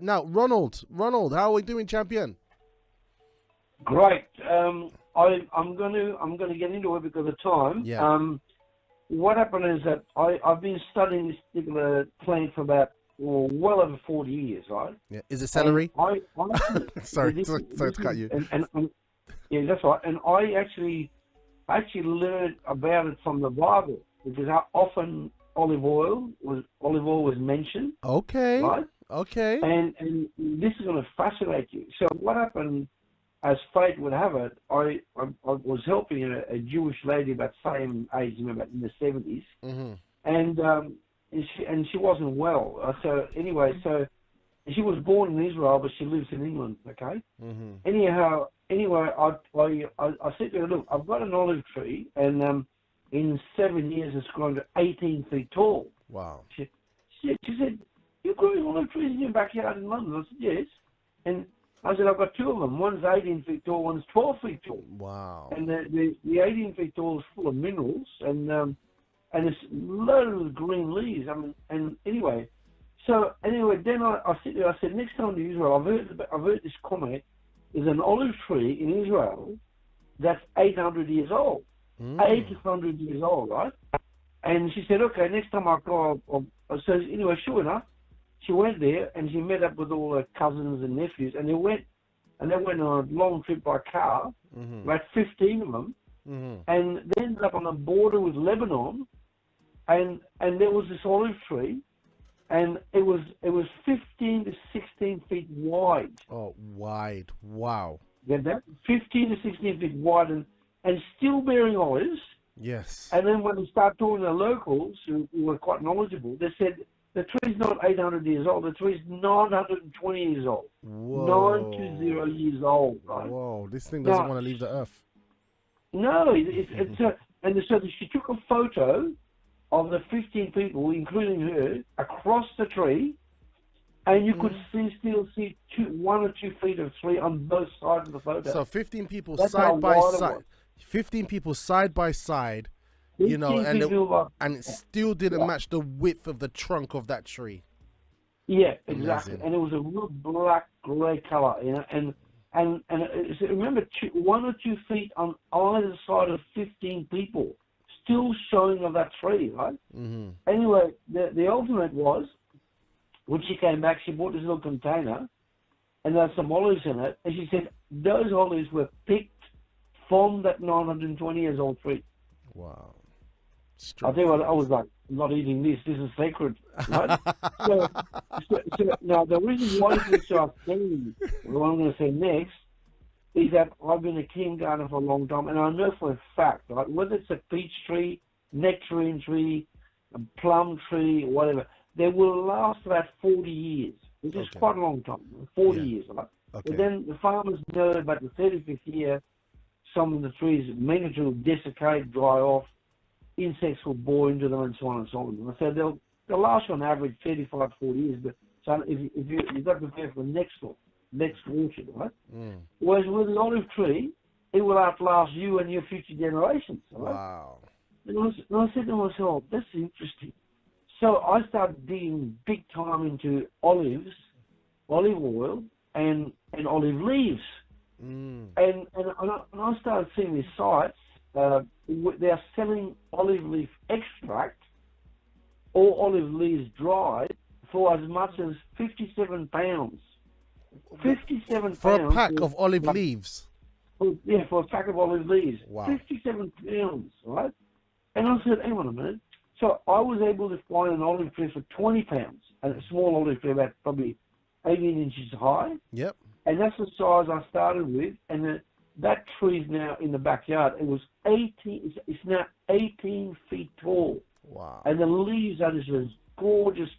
Now, Ronald, how are we doing, champion? Great. I'm gonna get into it because of time. Yeah. What happened is that I've been studying this particular plant for about well over 40 years, right? Yeah. Is it celery? I sorry to cut you. And yeah, that's right. And I actually learned about it from the Bible because how often olive oil was mentioned. Okay. Right. Okay. And this is going to fascinate you. So what happened, as fate would have it, I was helping a Jewish lady about the same age, about in the 70s, Mm-hmm. and she wasn't well. So anyway, she was born in Israel, but she lives in England. Okay. Mm-hmm. Anyway, I said to her, look, I've got an olive tree, and in 7 years it's grown to 18 feet tall. Wow. She said, you're growing olive trees in your backyard in London? I said, yes. And I said, I've got two of them. One's 18 feet tall, one's 12 feet tall. Wow. And the 18 feet tall is full of minerals, and it's loaded with green leaves. And anyway, then I said to her, I said, next time to Israel, I've heard this comment, there's an olive tree in Israel that's 800 years old. 800 years old, right? And she said, okay, next time I go, so anyway, sure enough, she went there and she met up with all her cousins and nephews, and they went on a long trip by car, about 15 of them, and they ended up on the border with Lebanon, and there was this olive tree, and it was 15 to 16 feet wide. Oh, wide! Wow. Get that? 15 to 16 feet wide, and still bearing olives. Yes. And then when we start talking to locals who were quite knowledgeable, they said the tree's not 800 years old. The tree's 920 years old. Whoa. 920 years old, right? Whoa! This thing doesn't want to leave the earth. No, and so she took a photo of the 15 people, including her, across the tree, and you could still see 1 or 2 feet of tree on both sides of the photo. So 15 people That's side by side. 15 people side by side, you know, and it still didn't match the width of the trunk of that tree. Yeah, exactly. Amazing. And it was a real black grey colour, you know, and remember 1 or 2 feet on either side of 15 people, still showing of that tree, right? Mm-hmm. Anyway, the ultimate was, when she came back, she bought this little container, and there were some olives in it, and she said those olives were picked from that 920 years old tree. Wow. I'll tell you what, I was like, I'm not eating this. This is sacred. Right? so now, the reason why this is so outstanding, what I'm going to say next, is that I've been a kindergartner for a long time, and I know for a fact, right, whether it's a peach tree, nectarine tree, a plum tree, or whatever, they will last about 40 years, which is quite a long time, 40 years. Right? Okay. But then the farmers know about the 35th year, some of the trees, many will desiccate, dry off, insects will bore into them, and so on and so on. So they'll last on average 35, 40 years. But so if you've got to prepare for the next orchard, right? Whereas with an olive tree, it will outlast you and your future generations. Right? Wow. And I said to myself, that's interesting. So I started digging big time into olives, olive oil, and olive leaves. And I started seeing these sites. They are selling olive leaf extract or olive leaves dried for as much as £57. 57 for pounds a pack of olive leaves. Yeah, for a pack of olive leaves. Wow. 57 pounds, right? And I said, hang on a minute. So I was able to find an olive tree for 20 pounds, a small olive tree about probably 18 inches high. Yep. And that's the size I started with. And that tree is now in the backyard. It was 18. It's now 18 feet tall. Wow. And the leaves are this gorgeous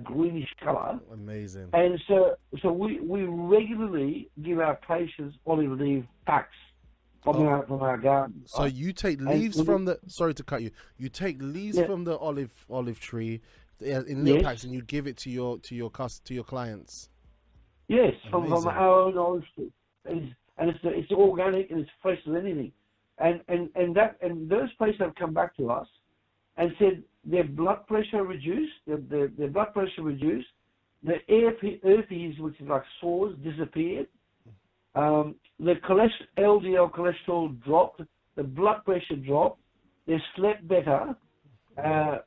greenish color. Amazing. And so we regularly give our patients olive leaf packs from our garden. So you take leaves from the. Sorry to cut you. You take leaves from the olive tree in little packs, and you give it to your clients. Yes, from our own olive tree, and it's organic and it's fresh as anything. And those patients have come back to us and said their blood pressure reduced, their the herpes, which is like sores, disappeared. The LDL cholesterol dropped. The blood pressure dropped. They slept better. And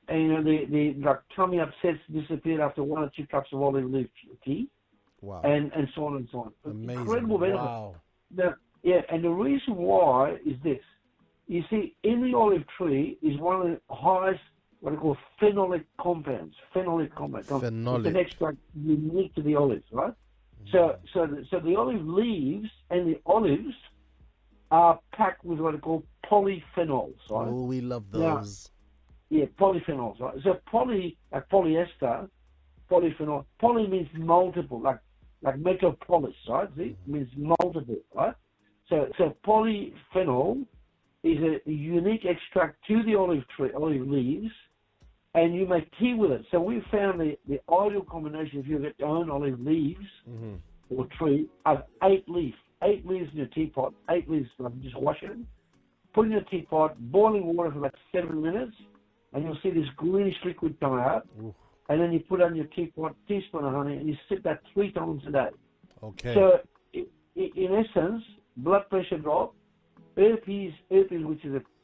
the like tummy upsets disappeared after 1 or 2 cups of olive leaf tea. Wow. And so on and so on. Amazing. Incredible benefit. Wow. And the reason why is this. You see, in the olive tree is one of the highest, what I call phenolic compounds. Phenolic. It's an extract unique to the olives, right? So the olive leaves and the olives are packed with what I call polyphenols, right? Oh, we love those. Now, polyphenols, right? So polyester, polyphenol. Poly means multiple, like metropolis, right? See, it means multiple, right? So polyphenol is a unique extract to the olive leaves, and you make tea with it. So we found the ideal combination if you get your own olive leaves or tree of 8 leaves in your teapot, 8 leaves, just wash it, put in your teapot, boiling water for about 7 minutes, and you'll see this greenish liquid come out. Ooh. And then you put on your teapot, teaspoon of honey, and you sip that 3 times a day. Okay. So in essence, blood pressure drop, herpes, which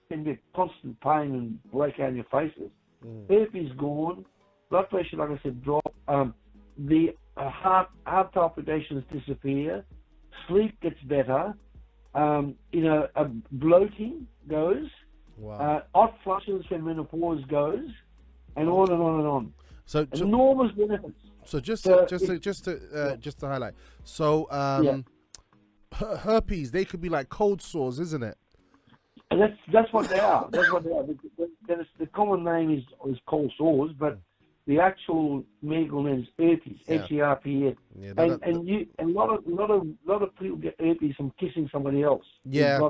can be a constant pain and break out in your faces. Herpes gone, blood pressure, like I said, drop. The heart palpitations disappear, sleep gets better. Bloating goes. Wow. Hot flushes when menopause goes, and on and on and on. So enormous benefits. So just to highlight. So herpes, they could be like cold sores, isn't it? And that's what they are. That's what they are. The common name is cold sores, but the actual medical name is herpes, H-E-R-P-S. Yeah, and a lot of people get herpes from kissing somebody else. Yeah.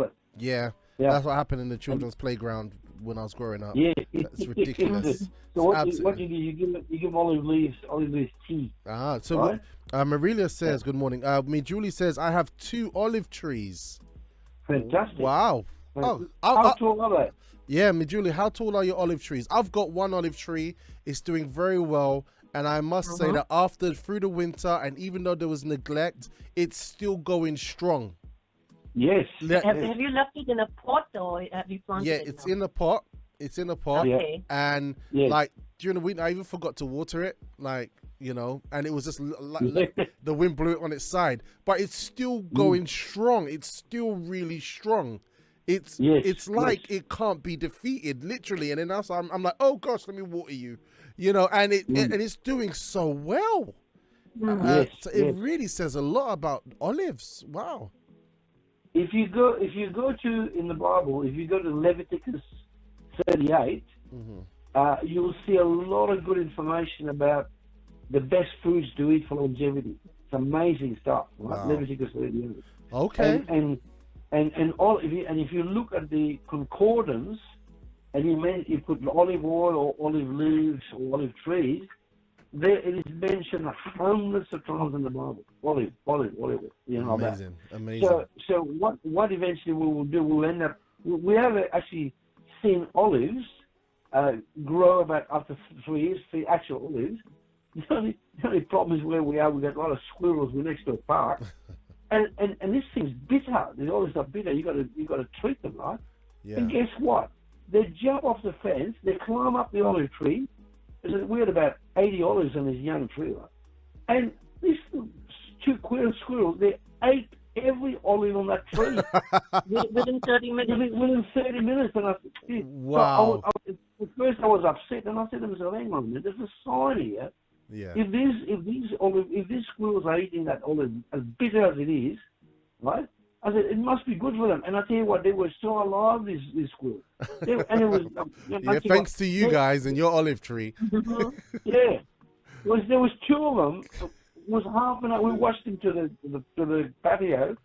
That's what happened in the children's playground when I was growing up. Yeah, that's ridiculous. So what you do? You give them olive leaves tea. So right? Marilia says, good morning. Julie says, I have 2 olive trees. Fantastic. Wow. How tall are they? Yeah, Julie, how tall are your olive trees? I've got 1 olive tree. It's doing very well. And I must say that through the winter, and even though there was neglect, it's still going strong. Yes. Have you left it in a pot or have you planted it? Yeah, it's in a pot. It's in a pot. Okay. And like during the winter, I even forgot to water it. And it was just like the wind blew it on its side. But it's still going strong. It's still really strong. It's like it can't be defeated, literally. And then also I'm like, oh gosh, let me water you. And it's doing so well. So it really says a lot about olives. Wow. If you go to in the Bible, if you go to Leviticus 38, you'll see a lot of good information about the best foods to eat for longevity. It's amazing stuff, right? Wow. Leviticus 38. Okay. And if you look at the concordance, and you put olive oil or olive leaves or olive trees, there it is mentioned hundreds of times in the Bible. Olive. Amazing. So what eventually we will do, we'll end up. We have actually seen olives grow about after 3 years. The actual olives. The only problem is where we are. We got a lot of squirrels. We're next to a park, and this thing's bitter. The olives are bitter. You got to treat them right. Yeah. And guess what? They jump off the fence. They climb up the olive tree. We had about 80 olives on this young tree, right? And these 2 squirrels, they ate every olive on that tree. Within 30 minutes? Within 30 minutes. And wow. So at first I was upset, and I said to myself, hang on a minute, there's a sign here. Yeah. If these squirrels are eating that olive as bitter as it is, right? I said, it must be good for them. And I tell you what, they were so alive, these squirrels. And it was... thanks to you guys and your olive tree. Yeah. There was 2 of them. It was half an hour. We watched them to the patio.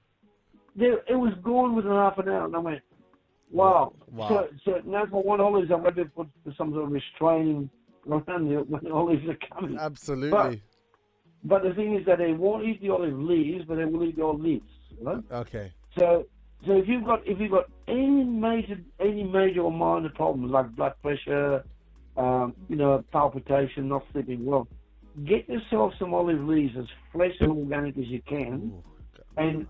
It was gone within half an hour. And I went, wow. So now for 1 olives, I've got to put some sort of restraining around when the olives are coming. Absolutely. But the thing is that they won't eat the olive leaves, but they will eat the olive leaves. Right? Okay. So if you've got any major or minor problems like blood pressure, palpitation, not sleeping well, get yourself some olive leaves as fresh and organic as you can, and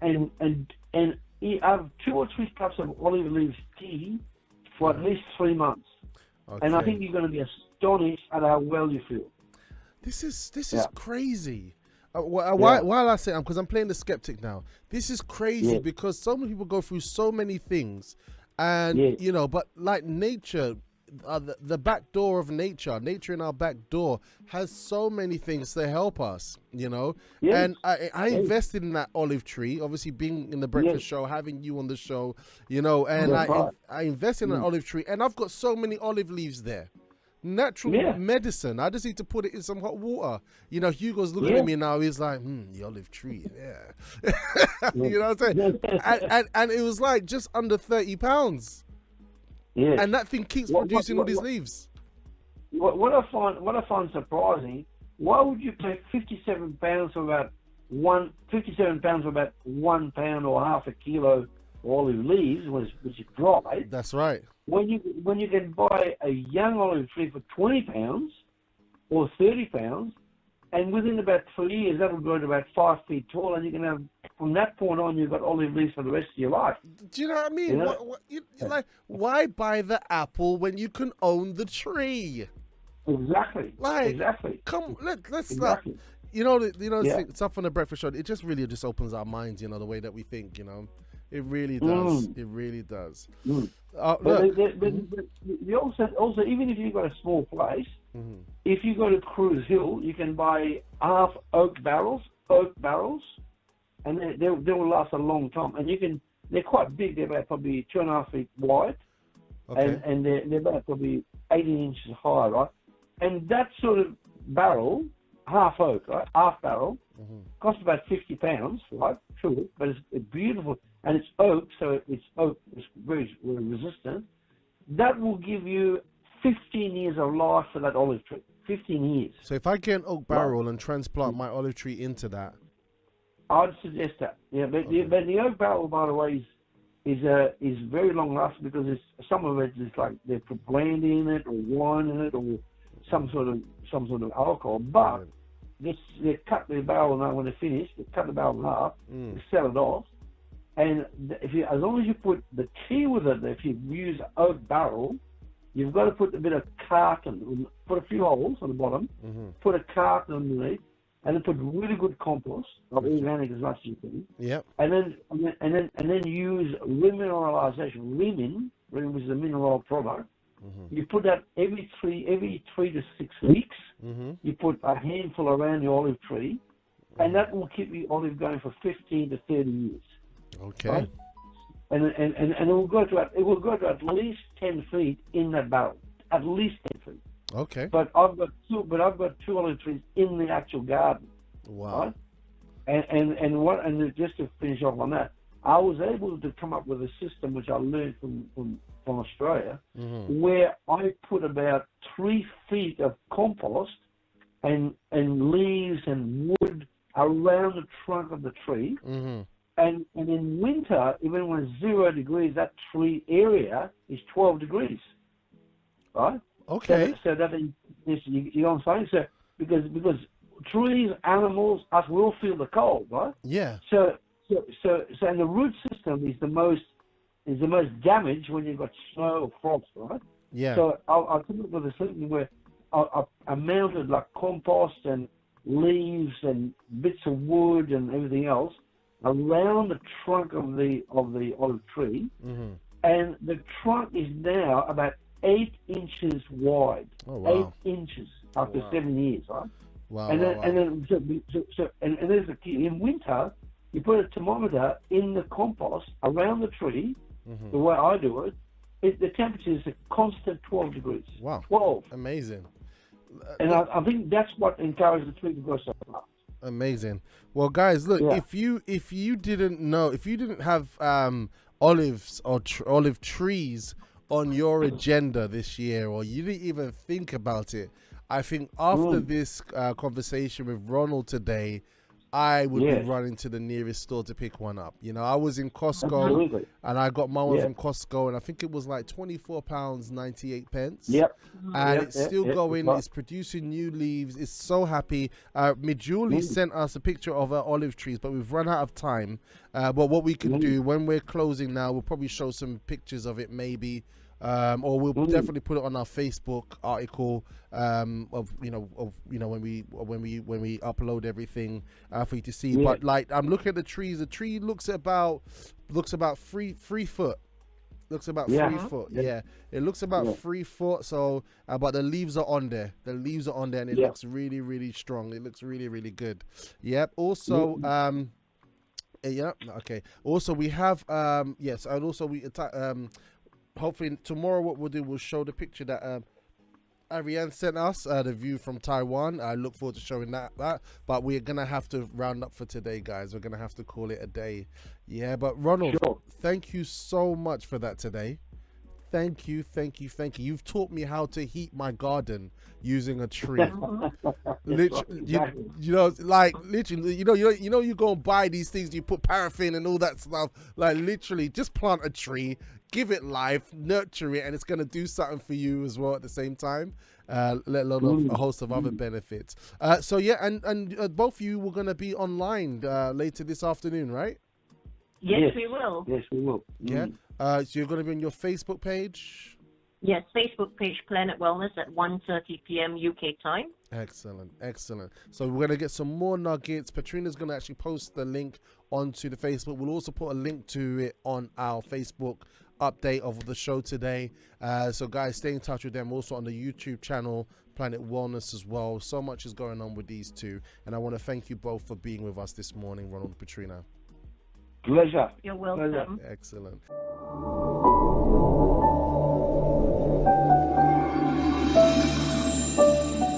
have 2 or 3 cups of olive leaves tea for at least 3 months. Okay. And I think you're going to be astonished at how well you feel. This is crazy. While I say, because I'm playing the skeptic now, this is crazy because so many people go through so many things, and you know, but like nature, the back door of nature in our back door has so many things to help us, you know. And I invested in that olive tree, obviously being in the breakfast show, having you on the show, you know, and I invested in an olive tree, and I've got so many olive leaves there. Natural medicine. I just need to put it in some hot water. You know, Hugo's looking at me now. He's like, the olive tree. Yeah. You know what I'm saying? And it was like just under £30. Yeah. And that thing keeps producing all these leaves. What I find surprising, why would you pay 57 pounds for about 1 pound or half a kilo of olive leaves, which is dried? That's right. When you can buy a young olive tree for £20 or £30, and within about 3 years that will grow to about 5 feet tall, and you can have, from that point on, you've got olive leaves for the rest of your life. Do you know what I mean? You know? Like, why buy the apple when you can own the tree? Exactly. Like, exactly. Come, let's exactly. You know, stuff on the breakfast show. It just really just opens our minds. You know, the way that we think. You know. It really does. It really does. But also, even if you've got a small place, if you go to Cruise Hill, you can buy half oak barrels, and they will last a long time. And they're quite big. They're about probably 2.5 feet wide, and they're about probably 18 inches high, right? And that sort of barrel, half oak, right, half barrel, costs about £50, right? True, but it's beautiful. And it's oak, so it's very resistant. That will give you 15 years of life for that olive tree. 15 years. So if I get an oak barrel and transplant my olive tree into that, I'd suggest that. Yeah, but the oak barrel, by the way, is very long lasting because some of it is like they put brandy in it or wine in it or some sort of alcohol. But they cut the barrel now when they're finished. They cut the barrel in half. They sell it off. And as long as you put the key with it, if you use oak barrel, you've got to put a bit of carton, put a few holes on the bottom, put a carton underneath, and then put really good compost, organic as much as you can. Yep. And then use remineralization. Remin, which is a mineral product. You put that every 3 to 6 weeks. You put a handful around the olive tree, and that will keep the olive going for 15 to 30 years. Okay. Right? And it will go to at least 10 feet in that barrel. At least 10 feet. Okay. But I've got 2 olive trees in the actual garden. Wow. Right? And just to finish off on that, I was able to come up with a system which I learned from Australia, where I put about 3 feet of compost and leaves and wood around the trunk of the tree. And in winter, even when it's 0 degrees, that tree area is 12 degrees, right? Okay. So that is, you know what I'm saying? So because trees, animals, us will feel the cold, right? Yeah. So and the root system is the most damaged when you've got snow or frost, right? Yeah. So I'll come up with a system where I mounted like compost and leaves and bits of wood and everything else around the trunk of the olive tree, and the trunk is now about 8 inches wide. Oh, wow. 8 inches after 7 years, right? Wow. And then there's the key. In winter, you put a thermometer in the compost around the tree. The way I do it, the temperature is a constant 12 degrees. Wow. 12. Amazing. And I think that's what encourages the tree to grow so fast. Amazing. Well, guys, look, if you didn't have olives or olive trees on your agenda this year, or you didn't even think about it, I think after this conversation with Ronald today, I would Yes. be running to the nearest store to pick one up. You know, I was in Costco Absolutely. and I got my one Yeah. from Costco, and I think it was like £24.98. Yep. And Yep, it's yep, still yep, going. right. It's producing new leaves. It's so happy. Julie sent us a picture of her olive trees, but we've run out of time. But what we can do when we're closing now, we'll probably show some pictures of it, maybe. Or we'll definitely put it on our Facebook article when we upload everything for you to see. Yeah. But like, I'm looking at the trees. The tree looks about 3 foot. Looks about 3 foot. Yeah, it looks about 3 foot. So, but the leaves are on there. The leaves are on there, and it looks really, really strong. It looks really, really good. Yep. Also, yeah. Okay. Also, we have yes, and also we hopefully tomorrow what we'll do, we'll show the picture that Ariane sent us, the view from Taiwan. I look forward to showing that. But we're gonna have to round up for today, guys. We're gonna have to call it a day. Yeah, but Ronald, thank you so much for that today. Thank you. You've taught me how to heat my garden using a tree. Literally, you know, like literally, you go and buy these things, you put paraffin and all that stuff. Like literally, just plant a tree, give it life, nurture it, and it's gonna do something for you as well at the same time. Let alone a host of other benefits. So yeah, and both of you were gonna be online later this afternoon, right? Yes, we will. Yes, we will. Yeah. So you're going to be on your Facebook page? Yes, Facebook page Planet Wellness at 1:30 p.m. UK time. Excellent. So we're going to get some more nuggets. Petrina's going to actually post the link onto the Facebook. We'll also put a link to it on our Facebook update of the show today. So guys, stay in touch with them. Also on the YouTube channel, Planet Wellness as well. So much is going on with these two. And I want to thank you both for being with us this morning, Ronald and Petrina. Pleasure. You're welcome. Excellent.